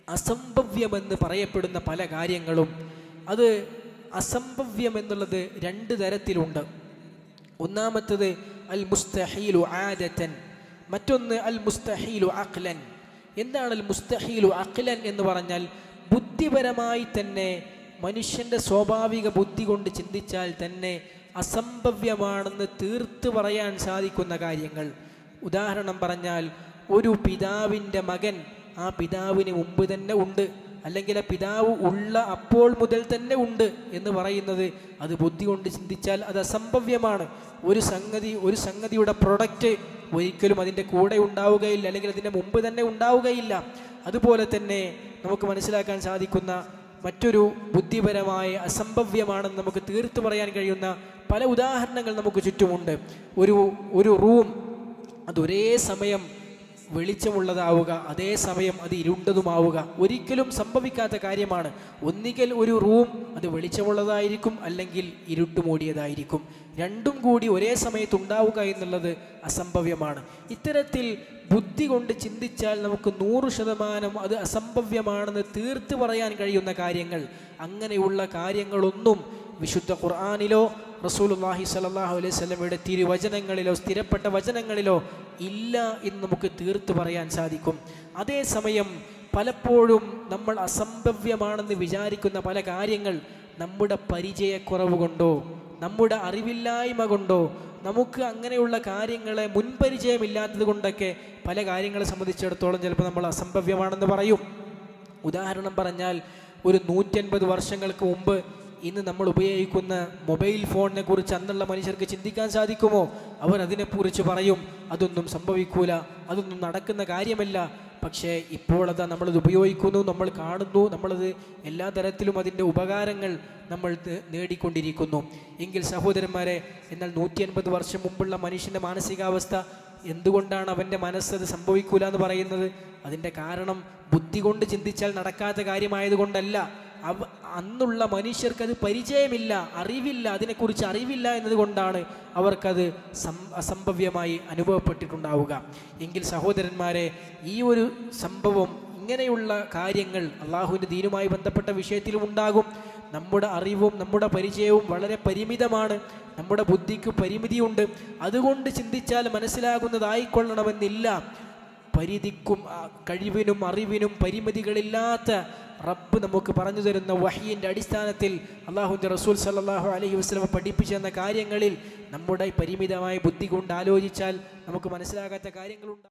അസംഭവ്യമെന്ന് പറയപ്പെടുന്ന പല കാര്യങ്ങളും അത് അസംഭവ്യം എന്നുള്ളത് രണ്ട് തരത്തിലുണ്ട്. ഒന്നാമത്തത് അൽ മുസ്തഹീലു ആദതൻ, മറ്റൊന്ന് അൽ മുസ്തഹീലു അഖ്ലൻ. എന്താണ് അൽ മുസ്തഹീലു അഖ്ലൻ എന്ന് പറഞ്ഞാൽ ബുദ്ധിപരമായി തന്നെ മനുഷ്യൻ്റെ സ്വാഭാവിക ബുദ്ധി കൊണ്ട് ചിന്തിച്ചാൽ തന്നെ അസംഭവ്യമാണെന്ന് തീർത്ത് പറയാൻ സാധിക്കുന്ന കാര്യങ്ങൾ. ഉദാഹരണം പറഞ്ഞാൽ ഒരു പിതാവിൻ്റെ മകൻ ആ പിതാവിന് മുമ്പ് തന്നെ ഉണ്ട്, അല്ലെങ്കിൽ ആ പിതാവ് ഉള്ള അപ്പോൾ മുതൽ തന്നെ ഉണ്ട് എന്ന് പറയുന്നത് അത് ബുദ്ധി കൊണ്ട് ചിന്തിച്ചാൽ അത് അസംഭവ്യമാണ്. ഒരു സംഗതിയുടെ പ്രൊഡക്റ്റ് ഒരിക്കലും അതിൻ്റെ കൂടെ ഉണ്ടാവുകയില്ല, അല്ലെങ്കിൽ അതിൻ്റെ മുമ്പ് തന്നെ ഉണ്ടാവുകയില്ല. അതുപോലെ തന്നെ നമുക്ക് മനസ്സിലാക്കാൻ സാധിക്കുന്ന മറ്റൊരു ബുദ്ധിപരമായ അസംഭവ്യമാണെന്ന് നമുക്ക് തീർത്തു പറയാൻ കഴിയുന്ന പല ഉദാഹരണങ്ങൾ നമുക്ക് ചുറ്റുമുണ്ട്. ഒരു റൂം അത് ഒരേ സമയം വെളിച്ചമുള്ളതാവുക, അതേസമയം അത് ഇരുണ്ടതുമാവുക ഒരിക്കലും സംഭവിക്കാത്ത കാര്യമാണ്. ഒന്നുകിൽ ഒരു റൂം അത് വെളിച്ചമുള്ളതായിരിക്കും, അല്ലെങ്കിൽ ഇരുട്ട് മൂടിയതായിരിക്കും. രണ്ടും കൂടി ഒരേ സമയത്ത് ഉണ്ടാവുക എന്നുള്ളത് അസംഭവ്യമാണ്. ഇത്തരത്തിൽ ബുദ്ധി കൊണ്ട് ചിന്തിച്ചാൽ നമുക്ക് 100% അത് അസംഭവ്യമാണെന്ന് തീർത്ത് പറയാൻ കഴിയുന്ന കാര്യങ്ങൾ, അങ്ങനെയുള്ള കാര്യങ്ങളൊന്നും വിശുദ്ധ ഖുർആനിലോ റസൂലുള്ളാഹി സ്വല്ലല്ലാഹു അലൈഹി വസല്ലമയുടെ തിരുവചനങ്ങളിലോ സ്ഥിരപ്പെട്ട വചനങ്ങളിലോ ഇല്ല എന്ന് നമുക്ക് തീർത്ത് പറയാൻ സാധിക്കും. അതേസമയം പലപ്പോഴും നമ്മൾ അസംഭവ്യമാണെന്ന് വിചാരിക്കുന്ന പല കാര്യങ്ങൾ നമ്മുടെ പരിചയക്കുറവ് കൊണ്ടോ നമ്മുടെ അറിവില്ലായ്മ കൊണ്ടോ നമുക്ക് അങ്ങനെയുള്ള കാര്യങ്ങളെ മുൻപരിചയമില്ലാത്തത് കൊണ്ടൊക്കെ പല കാര്യങ്ങളെ സംബന്ധിച്ചിടത്തോളം ചിലപ്പോൾ നമ്മൾ അസംഭവ്യമാണെന്ന് പറയും. ഉദാഹരണം പറഞ്ഞാൽ ഒരു 150 വർഷങ്ങൾക്ക് മുമ്പ് ഇന്ന് നമ്മൾ ഉപയോഗിക്കുന്ന മൊബൈൽ ഫോണിനെ കുറിച്ച് അന്നുള്ള മനുഷ്യർക്ക് ചിന്തിക്കാൻ സാധിക്കുമോ? അവർ അതിനെക്കുറിച്ച് പറയും അതൊന്നും സംഭവിക്കൂല, അതൊന്നും നടക്കുന്ന കാര്യമല്ല. പക്ഷേ ഇപ്പോൾ അതാ നമ്മളത് ഉപയോഗിക്കുന്നു, നമ്മൾ കാണുന്നു, നമ്മളത് എല്ലാ തരത്തിലും അതിൻ്റെ ഉപകാരങ്ങൾ നമ്മൾ നേടിക്കൊണ്ടിരിക്കുന്നു. എങ്കിൽ സഹോദരന്മാരെ, എന്നാൽ 150 വർഷം മുമ്പുള്ള മനുഷ്യൻ്റെ മാനസികാവസ്ഥ എന്തുകൊണ്ടാണ് അവൻ്റെ മനസ്സത് സംഭവിക്കൂല എന്ന് പറയുന്നത്? അതിൻ്റെ കാരണം ബുദ്ധി കൊണ്ട് ചിന്തിച്ചാൽ നടക്കാത്ത കാര്യമായതുകൊണ്ടല്ല. അന്നുള്ള മനുഷ്യർക്കത് പരിചയമില്ല, അറിവില്ല, അതിനെക്കുറിച്ച് അറിവില്ല എന്നതുകൊണ്ടാണ് അവർക്കത് അസംഭവ്യമായി അനുഭവപ്പെട്ടിട്ടുണ്ടാവുക. എങ്കിൽ സഹോദരന്മാരെ, ഈ ഒരു സംഭവം, ഇങ്ങനെയുള്ള കാര്യങ്ങൾ അള്ളാഹുവിൻ്റെ ദീനുമായി ബന്ധപ്പെട്ട വിഷയത്തിലും ഉണ്ടാകും. നമ്മുടെ അറിവും നമ്മുടെ പരിചയവും വളരെ പരിമിതമാണ്, നമ്മുടെ ബുദ്ധിക്ക് പരിമിതിയുണ്ട്. അതുകൊണ്ട് ചിന്തിച്ചാൽ മനസ്സിലാകുന്നതായിക്കൊള്ളണമെന്നില്ല. പരിധിക്കും കഴിവിനും അറിവിനും പരിമിതികളില്ലാത്ത റബ്ബ് നമുക്ക് പറഞ്ഞു തരുന്ന വഹീൻ്റെ അടിസ്ഥാനത്തിൽ അള്ളാഹുവിൻ്റെ റസൂൽ സല്ലല്ലാഹു അലൈഹി വസല്ലം പഠിപ്പിച്ചു തന്ന കാര്യങ്ങളിൽ നമ്മുടെ പരിമിതമായ ബുദ്ധി കൊണ്ട് ആലോചിച്ചാൽ നമുക്ക് മനസ്സിലാകാത്ത കാര്യങ്ങളുണ്ട്.